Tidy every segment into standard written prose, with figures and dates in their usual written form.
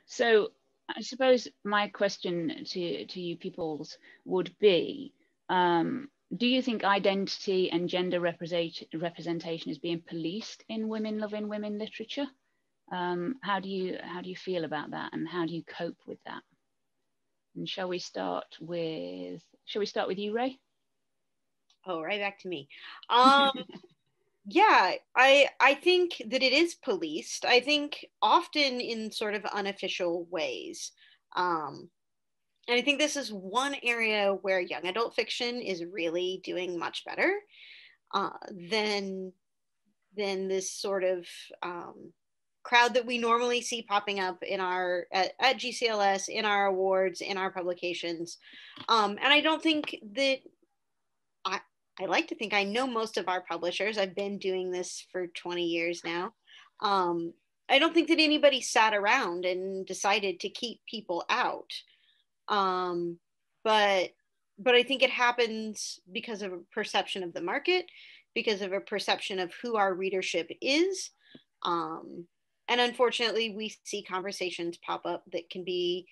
So I suppose my question to you peoples would be, do you think identity and gender representation is being policed in women loving women literature? How do you feel about that, and how do you cope with that? And shall we start with you, Ray? Oh, right back to me. Yeah, I think that it is policed. I think often in sort of unofficial ways. And I think this is one area where young adult fiction is really doing much better uh, than than this sort of crowd that we normally see popping up in our at GCLS, in our awards, in our publications. And I don't think that I I like to think I know most of our publishers. I've been doing this for 20 years now. Um, I don't think that anybody sat around and decided to keep people out. Um, but but I think it happens because of a perception of the market, because of a perception of who our readership is. Um, and unfortunately, we see conversations pop up that can be,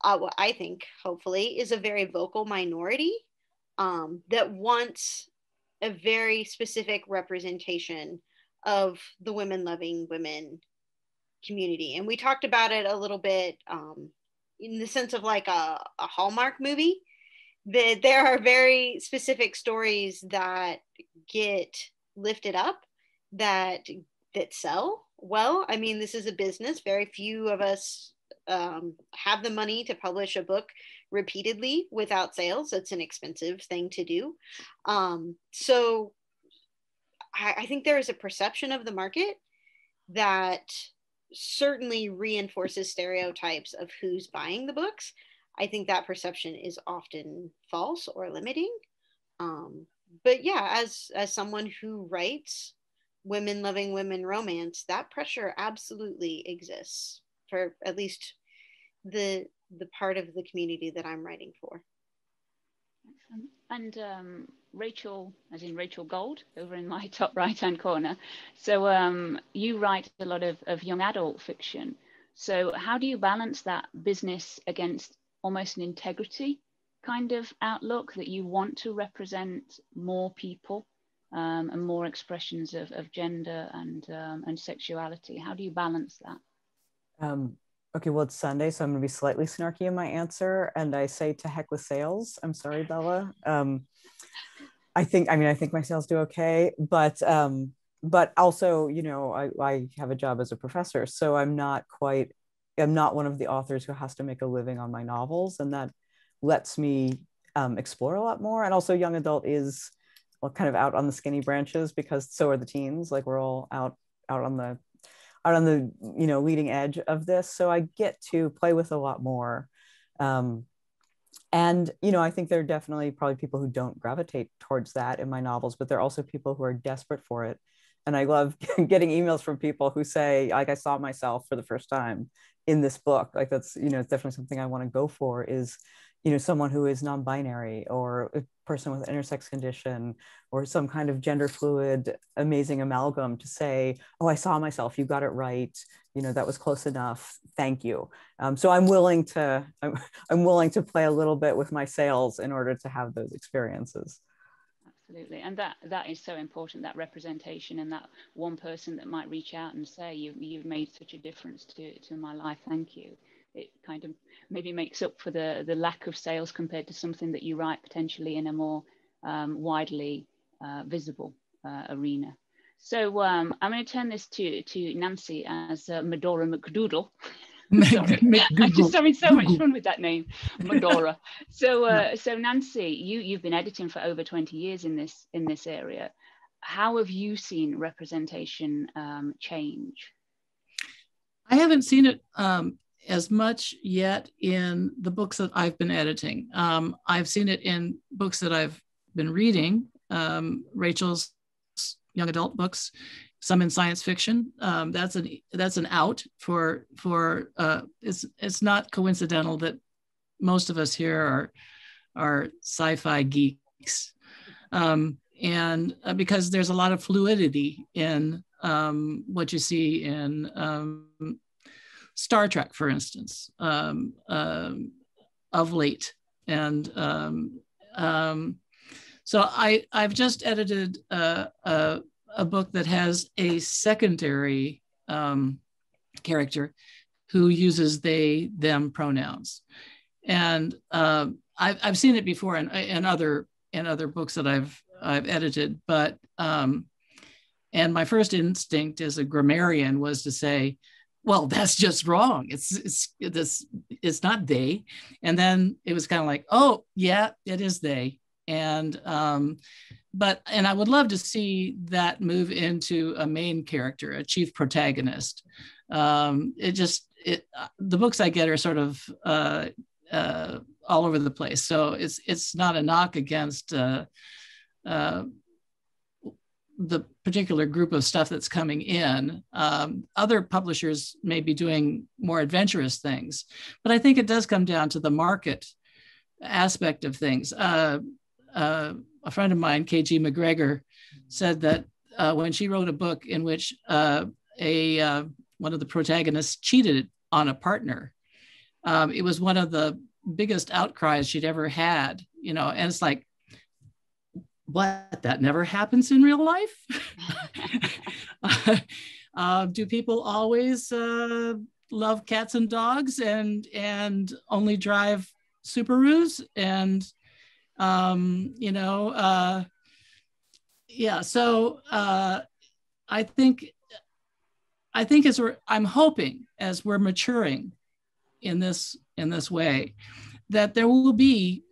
what I think, hopefully, is a very vocal minority that wants a very specific representation of the women loving women community. And we talked about it a little bit in the sense of like a Hallmark movie, that there are very specific stories that get lifted up, that sell well. I mean, this is a business. Very few of us have the money to publish a book repeatedly without sales. It's an expensive thing to do. So I think there is a perception of the market that certainly reinforces stereotypes of who's buying the books. I think that perception is often false or limiting. But yeah, as someone who writes women loving women romance, that pressure absolutely exists for at least the part of the community that I'm writing for. And Rachel, as in Rachel Gold, over in my top right-hand corner. So you write a lot of young adult fiction. So how do you balance that business against almost an integrity kind of outlook, that you want to represent more people and more expressions of gender and sexuality? How do you balance that? Okay, well, it's Sunday, so I'm going to be slightly snarky in my answer. And I say to heck with sales. I'm sorry, Bella. I think my sales do okay, but also, you know, I have a job as a professor, so I'm not one of the authors who has to make a living on my novels, and that lets me explore a lot more. And also, young adult is kind of out on the skinny branches, because so are the teens. Like, we're all out on the you know, leading edge of this, so I get to play with a lot more. And you know, I think there are definitely probably people who don't gravitate towards that in my novels, but there are also people who are desperate for it. And I love getting emails from people who say, like, I saw myself for the first time in this book. Like, that's, you know, it's definitely something I want to go for, is, you know, someone who is non-binary, or a person with intersex condition, or some kind of gender fluid amazing amalgam, to say, oh, I saw myself, you got it right, you know, that was close enough, thank you. So I'm willing to play a little bit with my sales in order to have those experiences. Absolutely, and that is so important, that representation, and that one person that might reach out and say, you've made such a difference to my life, thank you. It kind of maybe makes up for the lack of sales compared to something that you write potentially in a more widely visible arena. So I'm going to turn this to Nancy as Medora McDoodle. Sorry, I'm just having so much fun with that name, Medora. So, so Nancy, you've been editing for over 20 years in this area. How have you seen representation change? I haven't seen it as much yet in the books that I've been editing. I've seen it in books that I've been reading, Rachel's young adult books, some in science fiction. That's an out for it's not coincidental that most of us here are sci-fi geeks, and because there's a lot of fluidity in what you see in Star Trek, for instance, of late. And so I've just edited a book that has a secondary character who uses they, them pronouns. And I've seen it before in other books that I've edited, but and my first instinct as a grammarian was to say, well, that's just wrong. It's not they. And then it was kind of like, oh yeah, it is they. And and I would love to see that move into a main character, a chief protagonist. The books I get are sort of all over the place. So it's not a knock against the particular group of stuff that's coming in. Other publishers may be doing more adventurous things, but I think it does come down to the market aspect of things. A friend of mine, KG McGregor, said that when she wrote a book in which one of the protagonists cheated on a partner, it was one of the biggest outcries she'd ever had, and it's like, what, that never happens in real life? Do people always love cats and dogs and only drive Subarus? And yeah, so I think I'm hoping as we're maturing in this way that there will be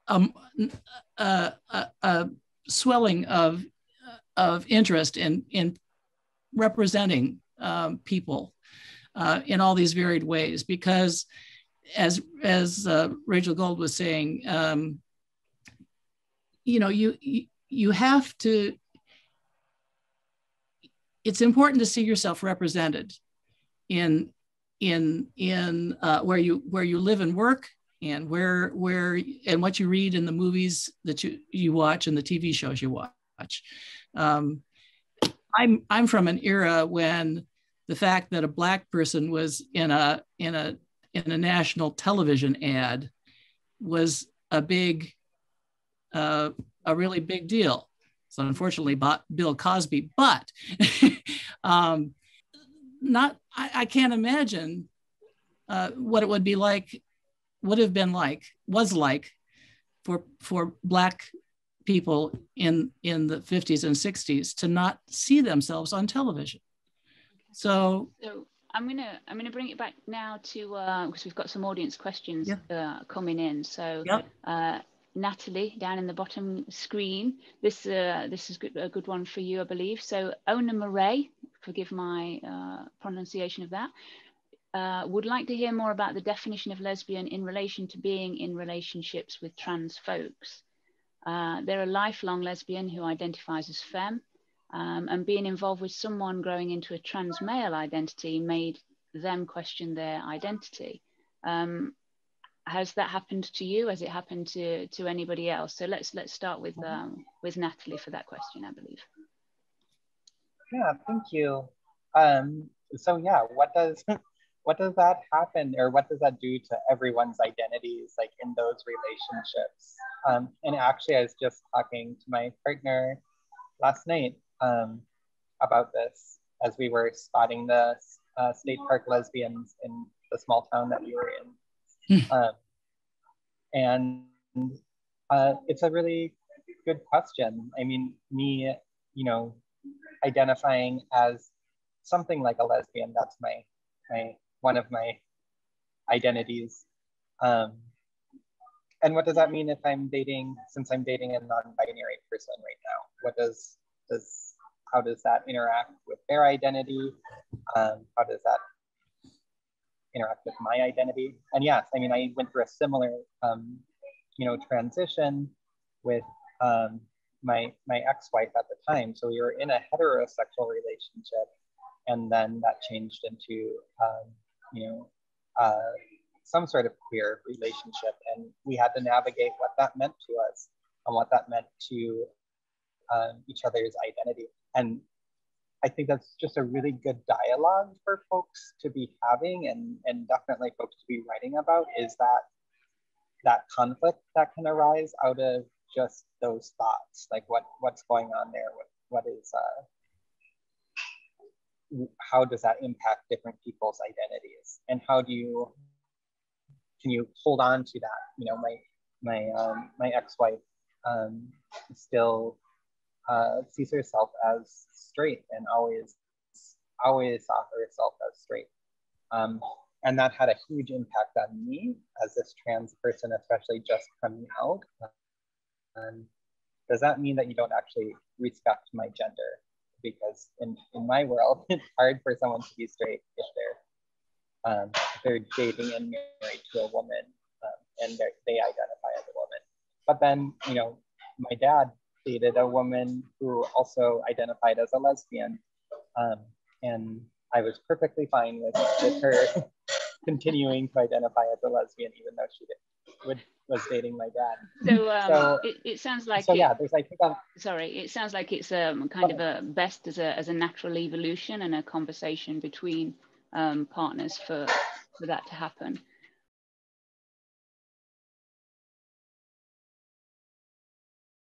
a swelling of interest in representing people in all these varied ways, because as Rachel Gold was saying, you have to. It's important to see yourself represented in where you live and work, and where and what you read in the movies that you watch and the TV shows you watch. I'm from an era when the fact that a Black person was in a national television ad was a really big deal. So unfortunately, Bill Cosby, but I can't imagine what it would have been like for Black people in the 50s and 60s to not see themselves on television. So I'm gonna bring it back now to because we've got some audience questions coming in. So Natalie, down in the bottom screen, this is a good one for you, I believe. So Ona Murray, forgive my pronunciation of that, would like to hear more about the definition of lesbian in relation to being in relationships with trans folks. They're a lifelong lesbian who identifies as femme, and being involved with someone growing into a trans male identity made them question their identity. Has that happened to you? Has it happened to anybody else? So let's start with Natalie for that question, I believe. Yeah, thank you. So yeah, what does that happen, or what does that do to everyone's identities, like in those relationships? And actually, I was just talking to my partner last night about this as we were spotting the state park lesbians in the small town that we were in. And it's a really good question. I mean, me, identifying as something like a lesbian, that's my one of my identities. And what does that mean if since I'm dating a non-binary person right now? How does that interact with their identity? How does that interact with my identity? And yes, I mean, I went through a similar, transition with my ex-wife at the time. So we were in a heterosexual relationship, and then that changed into, some sort of queer relationship, and we had to navigate what that meant to us and what that meant to each other's identity. And I think that's just a really good dialogue for folks to be having, and definitely folks to be writing about, is that conflict that can arise out of just those thoughts, like what's going on there, what is how does that impact different people's identities, and how can you hold on to that? You know, my ex-wife still sees herself as straight and always saw herself as straight. And that had a huge impact on me as this trans person, especially just coming out. Does that mean that you don't actually respect my gender? Because in my world, it's hard for someone to be straight if they're dating and married to a woman, and they identify as a woman. But then, you know, my dad dated a woman who also identified as a lesbian, and I was perfectly fine with her continuing to identify as a lesbian, even though she was dating my dad. So it sounds like there's sorry, it sounds like it's kind of a best as a natural evolution and a conversation between partners for that to happen.